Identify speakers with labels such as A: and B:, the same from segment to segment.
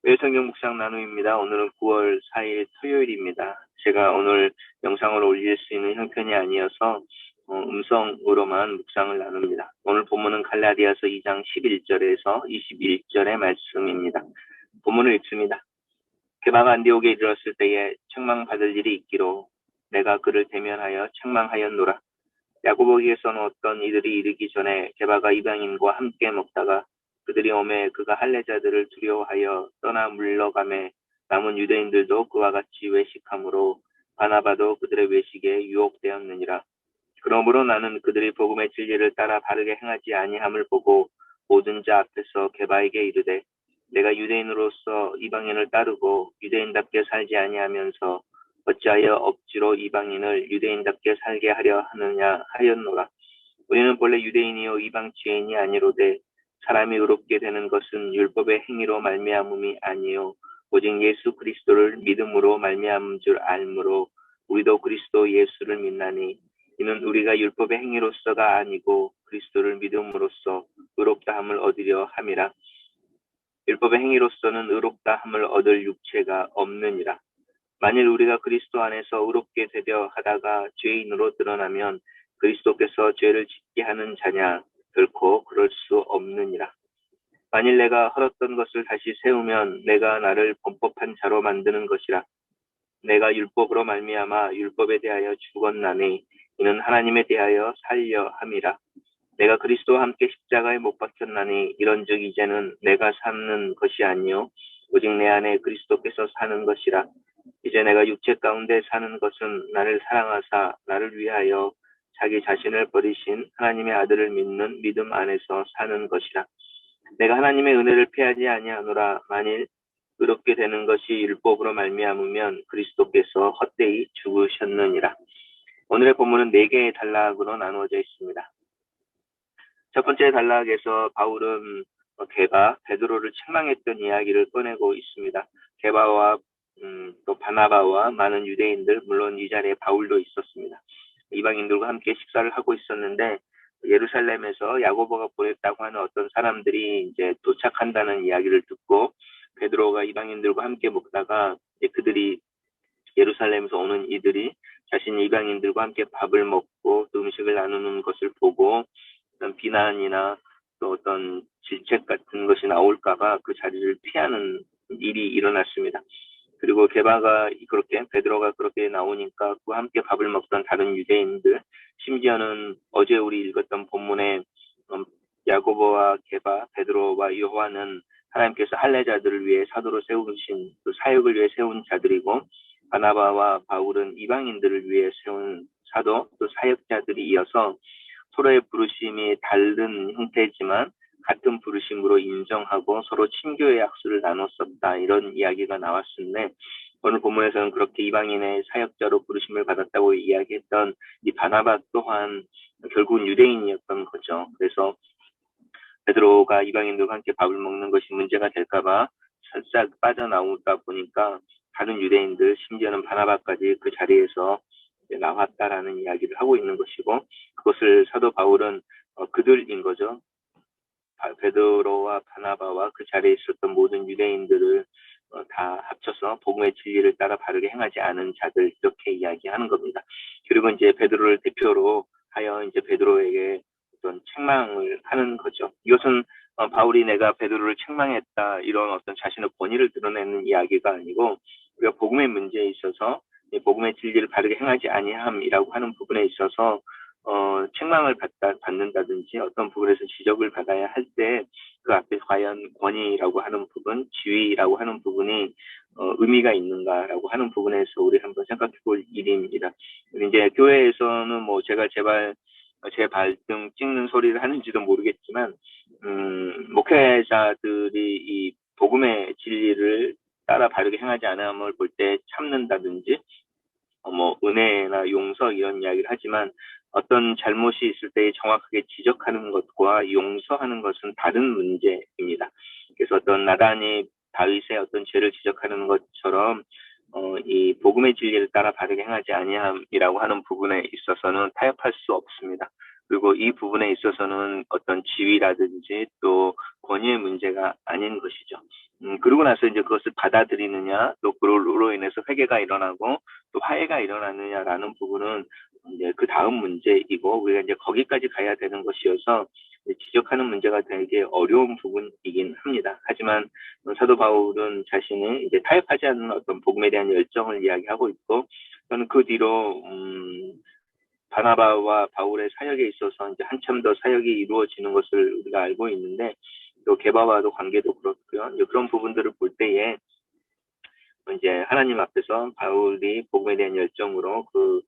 A: 매일성경 묵상 나눔입니다. 오늘은 9월 4일 토요일입니다. 제가 오늘 영상을 올릴 수 있는 형편이 아니어서 음성으로만 묵상을 나눕니다. 오늘 본문은 갈라디아서 2장 11절에서 21절의 말씀입니다. 본문을 읽습니다. 게바가 안디옥에 이르렀을 때에 책망받을 일이 있기로 내가 그를 대면하여 책망하였노라. 야고보기에 써놓았던 이들이 이르기 전에 게바가 이방인과 함께 먹다가 그들이 오매 그가 할례자들을 두려워하여 떠나 물러가매 남은 유대인들도 그와 같이 외식함으로 바나바도 그들의 외식에 유혹되었느니라. 그러므로 나는 그들이 복음의 진리를 따라 바르게 행하지 아니함을 보고 모든 자 앞에서 게바에게 이르되 내가 유대인으로서 이방인을 따르고 유대인답게 살지 아니하면서 어찌하여 억지로 이방인을 유대인답게 살게 하려 하느냐 하였노라. 우리는 본래 유대인이요 이방 지인이 아니로되 사람이 의롭게 되는 것은 율법의 행위로 말미암음이 아니요 오직 예수 그리스도를 믿음으로 말미암은 줄 알므로 우리도 그리스도 예수를 믿나니 이는 우리가 율법의 행위로서가 아니고 그리스도를 믿음으로써 의롭다함을 얻으려 함이라. 율법의 행위로서는 의롭다함을 얻을 육체가 없느니라. 만일 우리가 그리스도 안에서 의롭게 되려 하다가 죄인으로 드러나면 그리스도께서 죄를 짓게 하는 자냐? 결코 그럴 수 없느니라. 만일 내가 헐었던 것을 다시 세우면 내가 나를 범법한 자로 만드는 것이라. 내가 율법으로 말미암아 율법에 대하여 죽었나니 이는 하나님에 대하여 살려 함이라. 내가 그리스도와 함께 십자가에 못 박혔나니 이런즉 이제는 내가 사는 것이 아니요 오직 내 안에 그리스도께서 사는 것이라. 이제 내가 육체 가운데 사는 것은 나를 사랑하사 나를 위하여 자기 자신을 버리신 하나님의 아들을 믿는 믿음 안에서 사는 것이라. 내가 하나님의 은혜를 피하지 아니하노라. 만일 의롭게 되는 것이 율법으로 말미암으면 그리스도께서 헛되이 죽으셨느니라. 오늘의 본문은 4개의 단락으로 나누어져 있습니다. 첫 번째 단락에서 바울은 게바, 베드로를 책망했던 이야기를 꺼내고 있습니다. 게바와 또 바나바와 많은 유대인들, 물론 이 자리에 바울도 있었습니다. 이방인들과 함께 식사를 하고 있었는데 예루살렘에서 야고보가 보냈다고 하는 어떤 사람들이 이제 도착한다는 이야기를 듣고 베드로가 이방인들과 함께 먹다가 그들이 예루살렘에서 오는 이들이 자신 이방인들과 함께 밥을 먹고 또 음식을 나누는 것을 보고 어떤 비난이나 또 어떤 질책 같은 것이 나올까봐 그 자리를 피하는 일이 일어났습니다. 그리고 베드로가 그렇게 나오니까 그와 함께 밥을 먹던 다른 유대인들, 심지어는 어제 우리 읽었던 본문에 야고보와 게바, 베드로와 요한은 하나님께서 할례자들을 위해 사도로 세우신 그 사역을 위해 세운 자들이고 바나바와 바울은 이방인들을 위해 세운 사도 또 사역자들이 이어서 서로의 부르심이 다른 형태지만 같은 부르심으로 인정하고 서로 친교의 약수를 나눴었다. 이런 이야기가 나왔는데 오늘 본문에서는 그렇게 이방인의 사역자로 부르심을 받았다고 이야기했던 이 바나바 또한 결국은 유대인이었던 거죠. 그래서 베드로가 이방인들과 함께 밥을 먹는 것이 문제가 될까봐 살짝 빠져나오다 보니까 다른 유대인들 심지어는 바나바까지 그 자리에서 나왔다라는 이야기를 하고 있는 것이고 그것을 사도 바울은 그들인 거죠. 베드로와 바나바와 그 자리에 있었던 모든 유대인들을 다 합쳐서 복음의 진리를 따라 바르게 행하지 않은 자들 이렇게 이야기하는 겁니다. 그리고 이제 베드로를 대표로 하여 이제 베드로에게 어떤 책망을 하는 거죠. 이것은 바울이 내가 베드로를 책망했다 이런 어떤 자신의 권위를 드러내는 이야기가 아니고 우리가 복음의 문제에 있어서 복음의 진리를 바르게 행하지 아니함이라고 하는 부분에 있어서 책망을 받는다든지 어떤 부분에서 지적을 받아야 할 때 그 앞에 과연 권위라고 하는 부분, 지위라고 하는 부분이 의미가 있는가라고 하는 부분에서 우리 한번 생각해 볼 일입니다. 이제 교회에서는 뭐 제가 제 발등 찍는 소리를 하는지도 모르겠지만 목회자들이 이 복음의 진리를 따라 바르게 행하지 않음을 볼 때 참는다든지 뭐 은혜나 용서 이런 이야기를 하지만 어떤 잘못이 있을 때 정확하게 지적하는 것과 용서하는 것은 다른 문제입니다. 그래서 어떤 나단이 다윗의 어떤 죄를 지적하는 것처럼 이 복음의 진리를 따라 바르게 행하지 아니함이라고 하는 부분에 있어서는 타협할 수 없습니다. 그리고 이 부분에 있어서는 어떤 지위라든지 또 권위의 문제가 아닌 것이죠. 그러고 나서 이제 그것을 받아들이느냐, 또 그로 인해서 회개가 일어나고 또 화해가 일어나느냐라는 부분은 이제 그 다음 문제이고, 우리가 이제 거기까지 가야 되는 것이어서 지적하는 문제가 되게 어려운 부분이긴 합니다. 하지만 사도 바울은 자신이 이제 타협하지 않는 어떤 복음에 대한 열정을 이야기하고 있고, 저는 그 뒤로 바나바와 바울의 사역에 있어서 이제 한참 더 사역이 이루어지는 것을 우리가 알고 있는데, 또 게바와도 관계도 그렇고요. 이제 그런 부분들을 볼 때에 이제 하나님 앞에서 바울이 복음에 대한 열정으로 그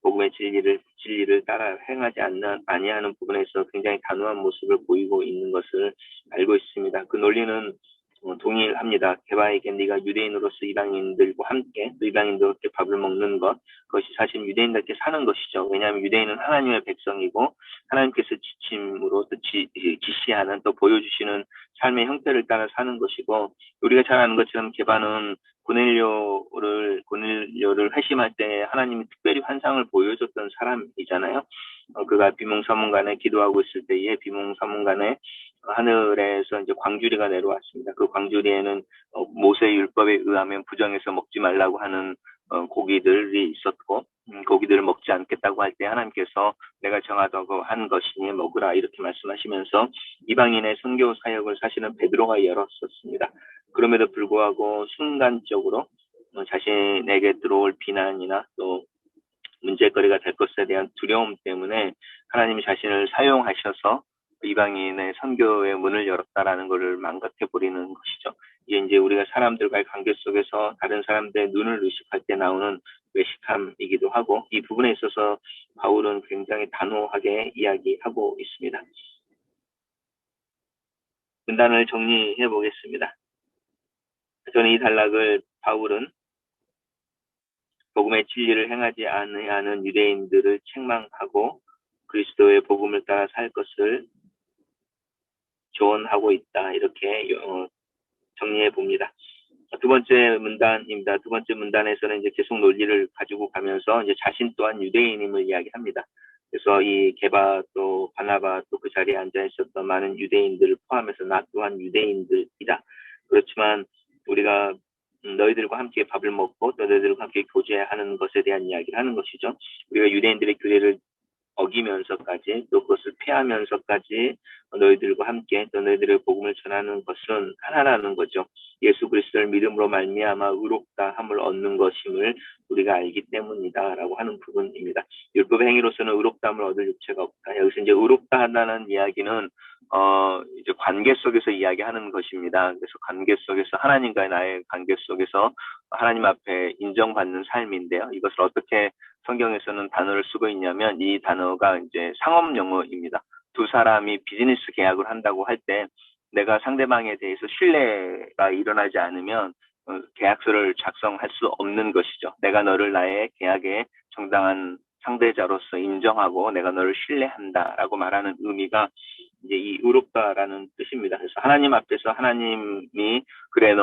A: 복음의 진리를 따라 행하지 아니하는 부분에서 굉장히 단호한 모습을 보이고 있는 것을 알고 있습니다. 그 논리는 동일합니다. 게바에게 네가 유대인으로서 이방인들과 함께 또 이방인들과 밥을 먹는 것, 그것이 사실 유대인답게 사는 것이죠. 왜냐하면 유대인은 하나님의 백성이고 하나님께서 지침으로 또 지시하는 또 보여주시는 삶의 형태를 따라 사는 것이고, 우리가 잘 아는 것처럼 게바는 고넬료를 회심할 때 하나님이 특별히 환상을 보여줬던 사람이잖아요. 그가 비몽사몽간에 기도하고 있을 때에 비몽사몽간에 하늘에서 이제 광주리가 내려왔습니다. 그 광주리에는 모세 율법에 의하면 부정해서 먹지 말라고 하는 고기들이 있었고, 고기들을 먹지 않겠다고 할 때 하나님께서 내가 정하다고 한 것이니 먹으라 이렇게 말씀하시면서 이방인의 선교 사역을 사실은 베드로가 열었었습니다. 그럼에도 불구하고 순간적으로 자신에게 들어올 비난이나 또 문제거리가 될 것에 대한 두려움 때문에 하나님이 자신을 사용하셔서 이방인의 선교의 문을 열었다라는 것을 망각해버리는 것이죠. 이게 이제 우리가 사람들과의 관계 속에서 다른 사람들의 눈을 의식할 때 나오는 외식함이기도 하고, 이 부분에 있어서 바울은 굉장히 단호하게 이야기하고 있습니다. 문단을 정리해 보겠습니다. 저는 이 단락을 바울은 복음의 진리를 행하지 않는 유대인들을 책망하고 그리스도의 복음을 따라 살 것을 조언하고 있다, 이렇게 정리해 봅니다. 두 번째 문단입니다. 두 번째 문단에서는 이제 계속 논리를 가지고 가면서 이제 자신 또한 유대인임을 이야기합니다. 그래서 이 게바 또 바나바 또 그 자리에 앉아 있었던 많은 유대인들을 포함해서 나 또한 유대인들이다. 그렇지만 우리가 너희들과 함께 밥을 먹고 또 너희들과 함께 교제하는 것에 대한 이야기를 하는 것이죠. 우리가 유대인들의 규례를 어기면서까지 또 그것을 피하면서까지 너희들과 함께 또 너희들의 복음을 전하는 것은 하나라는 거죠. 예수 그리스도를 믿음으로 말미암아 의롭다 함을 얻는 것임을 우리가 알기 때문이다라고 하는 부분입니다. 율법의 행위로서는 의롭다함을 얻을 육체가 없다. 여기서 이제 의롭다 한다는 이야기는 이제 관계 속에서 이야기하는 것입니다. 그래서 관계 속에서 하나님과의 나의 관계 속에서 하나님 앞에 인정받는 삶인데요. 이것을 어떻게 성경에서는 단어를 쓰고 있냐면 이 단어가 이제 상업 용어입니다. 두 사람이 비즈니스 계약을 한다고 할 때 내가 상대방에 대해서 신뢰가 일어나지 않으면 계약서를 작성할 수 없는 것이죠. 내가 너를 나의 계약의 정당한 상대자로서 인정하고 내가 너를 신뢰한다라고 말하는 의미가 이제 이 의롭다라는 뜻입니다. 그래서 하나님 앞에서 하나님이 그래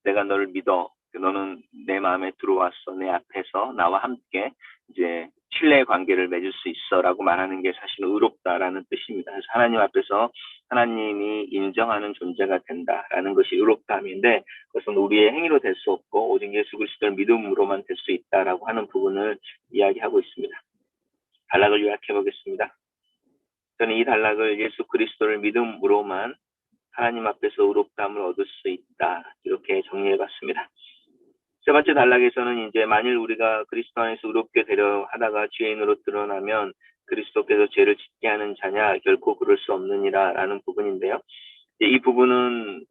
A: 내가 너를 믿어. 너는 내 마음에 들어왔어. 내 앞에서 나와 함께 이제 신뢰의 관계를 맺을 수 있어라고 말하는 게 사실 의롭다라는 뜻입니다. 그래서 하나님 앞에서 하나님이 인정하는 존재가 된다라는 것이 의롭다함인데, 그것은 우리의 행위로 될 수 없고 오직 예수 그리스도를 믿음으로만 될 수 있다라고 하는 부분을 이야기하고 있습니다. 단락을 요약해 보겠습니다. 저는 이 단락을 예수 그리스도를 믿음으로만 하나님 앞에서 의롭다함을 얻을 수 있다, 이렇게 정리해 봤습니다. 세 번째 단락에서는 이제 만일 우리가 그리스도 안에서 의롭게 되려 하다가 죄인으로 드러나면 그리스도께서 죄를 짓게 하는 자냐, 결코 그럴 수 없느니라라는 부분인데요. 이 부분은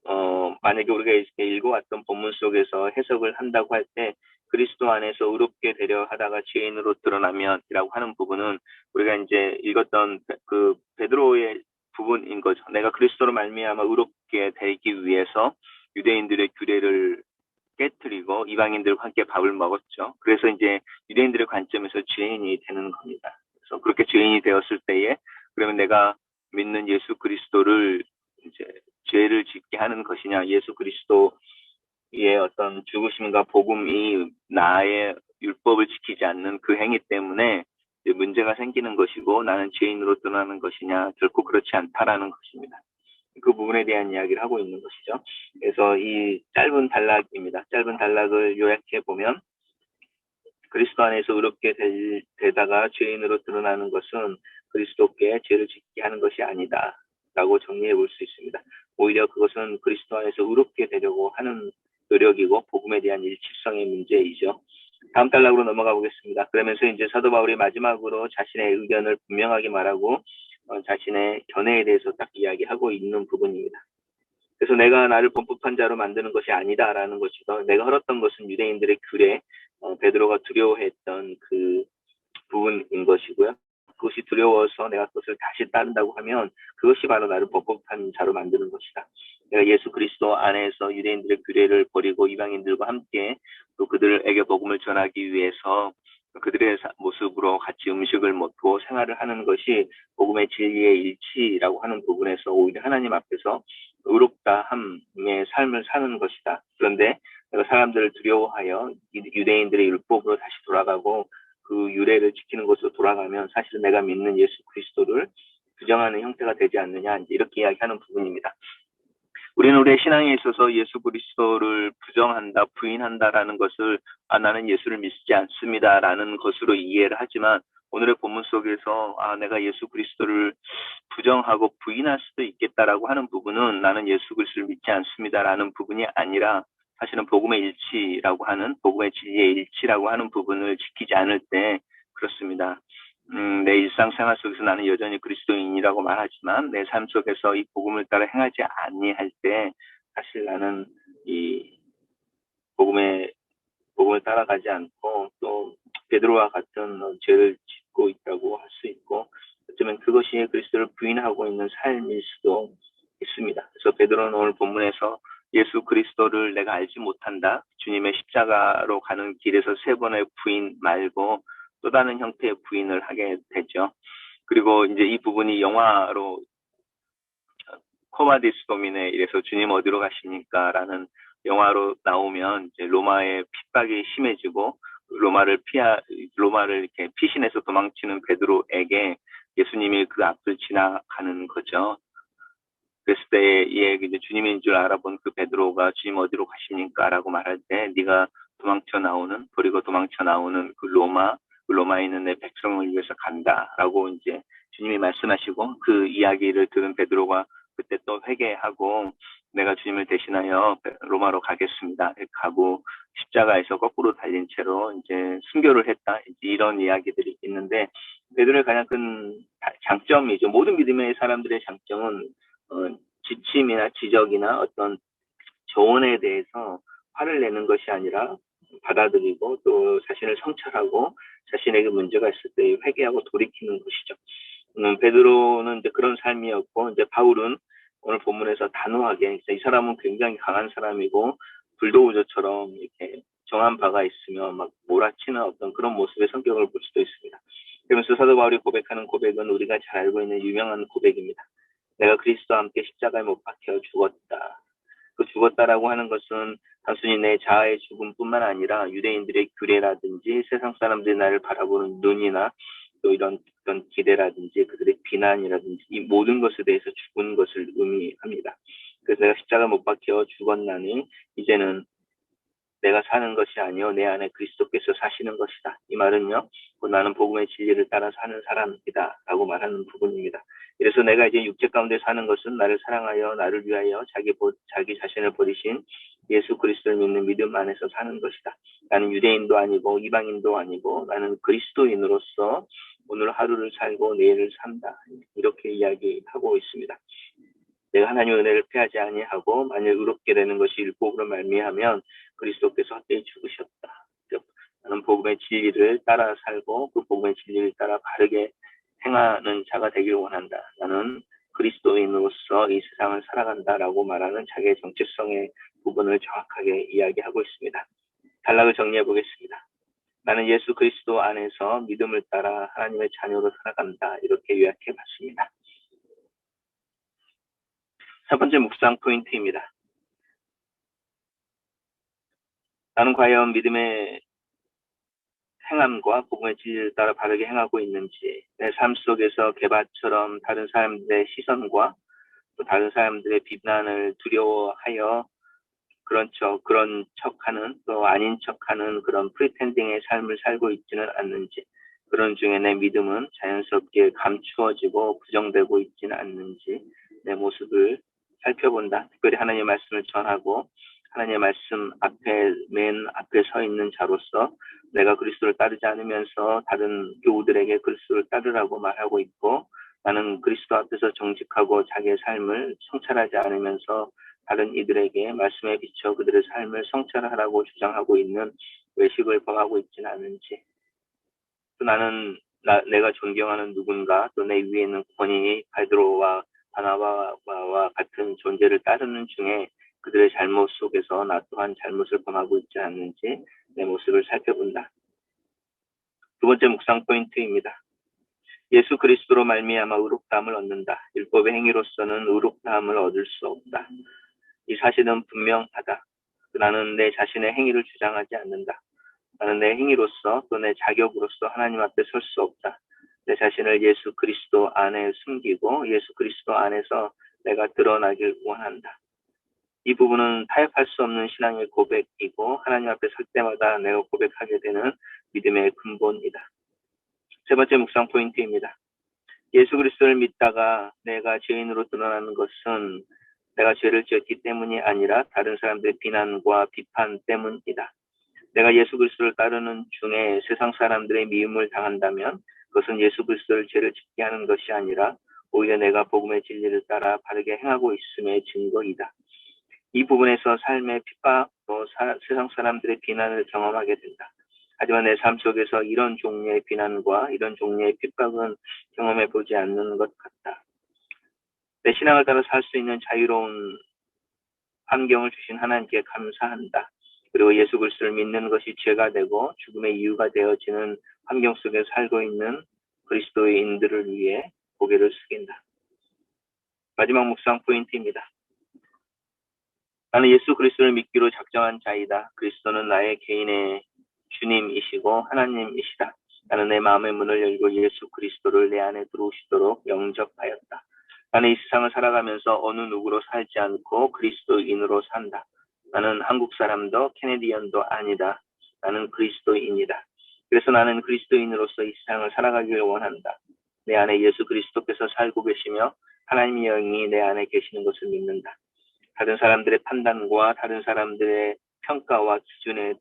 A: 만약에 우리가 읽어왔던 본문 속에서 해석을 한다고 할 때 그리스도 안에서 의롭게 되려 하다가 죄인으로 드러나면이라고 하는 부분은 우리가 이제 읽었던 그 베드로의 부분인 거죠. 내가 그리스도로 말미암아 의롭게 되기 위해서 유대인들의 규례를 깨뜨리고 이방인들과 함께 밥을 먹었죠. 그래서 이제 유대인들의 관점에서 죄인이 되는 겁니다. 그래서 그렇게 죄인이 되었을 때에 그러면 내가 믿는 예수 그리스도를 이제 죄를 짓게 하는 것이냐, 예수 그리스도의 어떤 죽으심과 복음이 나의 율법을 지키지 않는 그 행위 때문에 문제가 생기는 것이고 나는 죄인으로 드러나는 것이냐 결코 그렇지 않다라는 것입니다. 그 부분에 대한 이야기를 하고 있는 것이죠. 그래서 이 짧은 단락입니다. 짧은 단락을 요약해 보면 그리스도 안에서 의롭게 되다가 죄인으로 드러나는 것은 그리스도께 죄를 짓게 하는 것이 아니다 라고 정리해 볼 수 있습니다. 오히려 그것은 그리스도 안에서 의롭게 되려고 하는 노력이고 복음에 대한 일치성의 문제이죠. 다음 단락으로 넘어가 보겠습니다. 그러면서 이제 사도 바울이 마지막으로 자신의 의견을 분명하게 말하고 자신의 견해에 대해서 딱 이야기하고 있는 부분입니다. 그래서 내가 나를 범법한 자로 만드는 것이 아니다라는 것이죠. 내가 흘렀던 것은 유대인들의 규례, 베드로가 두려워했던 그 부분인 것이고요. 그것이 두려워서 내가 그것을 다시 따른다고 하면 그것이 바로 나를 범법한 자로 만드는 것이다. 내가 예수 그리스도 안에서 유대인들의 규례를 버리고 이방인들과 함께 또 그들에게 복음을 전하기 위해서 그들의 모습으로 같이 음식을 먹고 생활을 하는 것이 복음의 진리의 일치라고 하는 부분에서 오히려 하나님 앞에서 의롭다함의 삶을 사는 것이다. 그런데 내가 사람들을 두려워하여 유대인들의 율법으로 다시 돌아가고 그 유래를 지키는 것으로 돌아가면 사실은 내가 믿는 예수 그리스도를 부정하는 형태가 되지 않느냐 이렇게 이야기하는 부분입니다. 우리는 우리의 신앙에 있어서 예수 그리스도를 부정한다, 부인한다라는 것을 나는 예수를 믿지 않습니다라는 것으로 이해를 하지만 오늘의 본문 속에서 내가 예수 그리스도를 부정하고 부인할 수도 있겠다라고 하는 부분은 나는 예수 그리스도를 믿지 않습니다라는 부분이 아니라 사실은 복음의 일치라고 하는 복음의 진리의 일치라고 하는 부분을 지키지 않을 때 그렇습니다. 내 일상생활 속에서 나는 여전히 그리스도인이라고 말하지만 내 삶 속에서 이 복음을 따라 행하지 아니할 때 사실 나는 이 복음을 따라가지 않고 또 베드로와 같은 죄를 짓고 있다고 할 수 있고 어쩌면 그것이 그리스도를 부인하고 있는 삶일 수도 있습니다. 그래서 베드로는 오늘 본문에서 예수 그리스도를 내가 알지 못한다. 주님의 십자가로 가는 길에서 3번의 부인 말고 또 다른 형태의 부인을 하게 되죠. 그리고 이제 이 부분이 영화로 코바디스 도미네 이래서 주님 어디로 가십니까? 라는 영화로 나오면 이제 로마의 핍박이 심해지고 로마를 이렇게 피신해서 도망치는 베드로에게 예수님이 그 앞을 지나가는 거죠. 그랬을 때에 이제 주님인 줄 알아본 그 베드로가 주님 어디로 가십니까? 라고 말할 때 네가 버리고 도망쳐 나오는 그 로마에 있는 내 백성을 위해서 간다라고 이제 주님이 말씀하시고 그 이야기를 들은 베드로가 그때 또 회개하고 내가 주님을 대신하여 로마로 가겠습니다. 가고 십자가에서 거꾸로 달린 채로 이제 순교를 했다. 이런 이야기들이 있는데 베드로의 가장 큰 장점이죠. 모든 믿음의 사람들의 장점은 지침이나 지적이나 어떤 조언에 대해서 화를 내는 것이 아니라 받아들이고 또 자신을 성찰하고 자신에게 문제가 있을 때 회개하고 돌이키는 것이죠. 베드로는 이제 그런 삶이었고 이제 바울은 오늘 본문에서 단호하게 이 사람은 굉장히 강한 사람이고 불도우저처럼 이렇게 정한 바가 있으며 막 몰아치는 어떤 그런 모습의 성격을 볼 수도 있습니다. 그러면서 사도 바울이 고백하는 고백은 우리가 잘 알고 있는 유명한 고백입니다. 내가 그리스도와 함께 십자가에 못 박혀 죽었다. 그 죽었다라고 하는 것은 단순히 내 자아의 죽음뿐만 아니라 유대인들의 규례라든지 세상 사람들이 나를 바라보는 눈이나 또 이런 기대라든지 그들의 비난이라든지 이 모든 것에 대해서 죽은 것을 의미합니다. 그래서 내가 십자가 못 박혀 죽었나니 이제는 내가 사는 것이 아니요 내 안에 그리스도께서 사시는 것이다. 이 말은요 나는 복음의 진리를 따라 사는 사람이다 라고 말하는 부분입니다. 그래서 내가 이제 육체 가운데 사는 것은 나를 사랑하여 나를 위하여 자기 자신을 버리신 예수 그리스도를 믿는 믿음 안에서 사는 것이다. 나는 유대인도 아니고 이방인도 아니고 나는 그리스도인으로서 오늘 하루를 살고 내일을 산다. 이렇게 이야기하고 있습니다. 내가 하나님의 은혜를 피하지 아니하고 만일 의롭게 되는 것이 율법으로 말미암으면 그리스도께서 헛되이 죽으셨다. 나는 복음의 진리를 따라 살고 그 복음의 진리를 따라 바르게 행하는 자가 되기를 원한다. 나는 그리스도인으로서 이 세상을 살아간다라고 말하는 자기의 정체성의 부분을 정확하게 이야기하고 있습니다. 단락을 정리해 보겠습니다. 나는 예수 그리스도 안에서 믿음을 따라 하나님의 자녀로 살아간다. 이렇게 요약해 봤습니다. 첫 번째 묵상 포인트입니다. 나는 과연 믿음의 행함과 복음의 진리를 따라 바르게 행하고 있는지, 내 삶 속에서 개바처럼 다른 사람들의 시선과 또 다른 사람들의 비난을 두려워하여 그런 척하는 또 아닌 척하는 그런 프리텐딩의 삶을 살고 있지는 않는지, 그런 중에 내 믿음은 자연스럽게 감추어지고 부정되고 있지는 않는지 내 모습을 살펴본다. 특별히 하나님의 말씀을 전하고 하나님의 말씀 앞에 맨 앞에 서 있는 자로서 내가 그리스도를 따르지 않으면서 다른 교우들에게 그리스도를 따르라고 말하고 있고, 나는 그리스도 앞에서 정직하고 자기의 삶을 성찰하지 않으면서 다른 이들에게 말씀에 비춰 그들의 삶을 성찰하라고 주장하고 있는 외식을 범하고 있지는 않은지, 또 나는 내가 존경하는 누군가, 또 내 위에 있는 권위 베드로와 바나바와 같은 존재를 따르는 중에 그들의 잘못 속에서 나 또한 잘못을 범하고 있지 않는지 내 모습을 살펴본다. 두 번째 묵상 포인트입니다. 예수 그리스도로 말미암아 의롭다함을 얻는다. 율법의 행위로서는 의롭다함을 얻을 수 없다. 이 사실은 분명하다. 나는 내 자신의 행위를 주장하지 않는다. 나는 내 행위로서 또 내 자격으로서 하나님 앞에 설 수 없다. 내 자신을 예수 그리스도 안에 숨기고 예수 그리스도 안에서 내가 드러나길 원한다. 이 부분은 타협할 수 없는 신앙의 고백이고 하나님 앞에 설 때마다 내가 고백하게 되는 믿음의 근본이다. 세 번째 묵상 포인트입니다. 예수 그리스도를 믿다가 내가 죄인으로 드러나는 것은 내가 죄를 지었기 때문이 아니라 다른 사람들의 비난과 비판 때문이다. 내가 예수 그리스도를 따르는 중에 세상 사람들의 미움을 당한다면 그것은 예수 그리스도를 죄를 짓게 하는 것이 아니라 오히려 내가 복음의 진리를 따라 바르게 행하고 있음의 증거이다. 이 부분에서 삶의 핍박도 세상 사람들의 비난을 경험하게 된다. 하지만 내 삶 속에서 이런 종류의 비난과 이런 종류의 핍박은 경험해 보지 않는 것 같다. 내 신앙을 따라 살 수 있는 자유로운 환경을 주신 하나님께 감사한다. 그리고 예수 그리스도를 믿는 것이 죄가 되고 죽음의 이유가 되어지는 환경 속에 살고 있는 그리스도인들을 위해 고개를 숙인다. 마지막 묵상 포인트입니다. 나는 예수 그리스도를 믿기로 작정한 자이다. 그리스도는 나의 개인의 주님이시고 하나님이시다. 나는 내 마음의 문을 열고 예수 그리스도를 내 안에 들어오시도록 영접하였다. 나는 이 세상을 살아가면서 어느 누구로 살지 않고 그리스도인으로 산다. 나는 한국 사람도 캐네디언도 아니다. 나는 그리스도인이다. 그래서 나는 그리스도인으로서 이 세상을 살아가기를 원한다. 내 안에 예수 그리스도께서 살고 계시며 하나님의 영이 내 안에 계시는 것을 믿는다. 다른 사람들의 판단과 다른 사람들의 평가와 기준에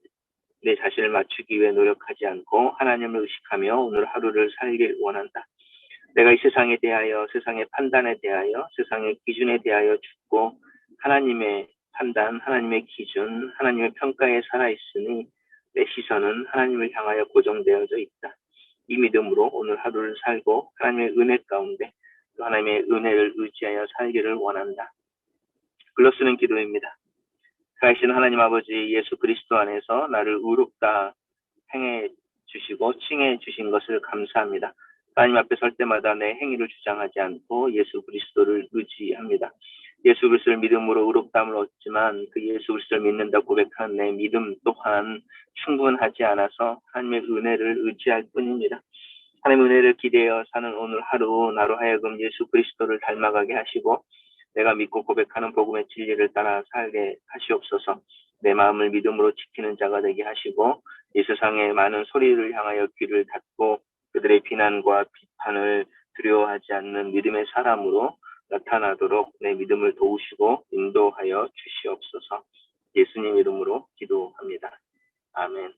A: 내 자신을 맞추기 위해 노력하지 않고 하나님을 의식하며 오늘 하루를 살길 원한다. 내가 이 세상에 대하여, 세상의 판단에 대하여, 세상의 기준에 대하여 죽고 하나님의 판단, 하나님의 기준, 하나님의 평가에 살아있으니 내 시선은 하나님을 향하여 고정되어져 있다. 이 믿음으로 오늘 하루를 살고 하나님의 은혜 가운데 또 하나님의 은혜를 의지하여 살기를 원한다. 글로 쓰는 기도입니다. 살아계신 하나님 아버지, 예수 그리스도 안에서 나를 의롭다 행해 주시고 칭해 주신 것을 감사합니다. 하나님 앞에 설 때마다 내 행위를 주장하지 않고 예수 그리스도를 의지합니다. 예수 그리스도를 믿음으로 의롭다함을 얻지만 그 예수 그리스도를 믿는다 고백한 내 믿음 또한 충분하지 않아서 하나님의 은혜를 의지할 뿐입니다. 하나님의 은혜를 기대어 사는 오늘 하루 나로 하여금 예수 그리스도를 닮아가게 하시고 내가 믿고 고백하는 복음의 진리를 따라 살게 하시옵소서. 내 마음을 믿음으로 지키는 자가 되게 하시고 이 세상의 많은 소리를 향하여 귀를 닫고 그들의 비난과 비판을 두려워하지 않는 믿음의 사람으로 나타나도록 내 믿음을 도우시고 인도하여 주시옵소서. 예수님 이름으로 기도합니다. 아멘.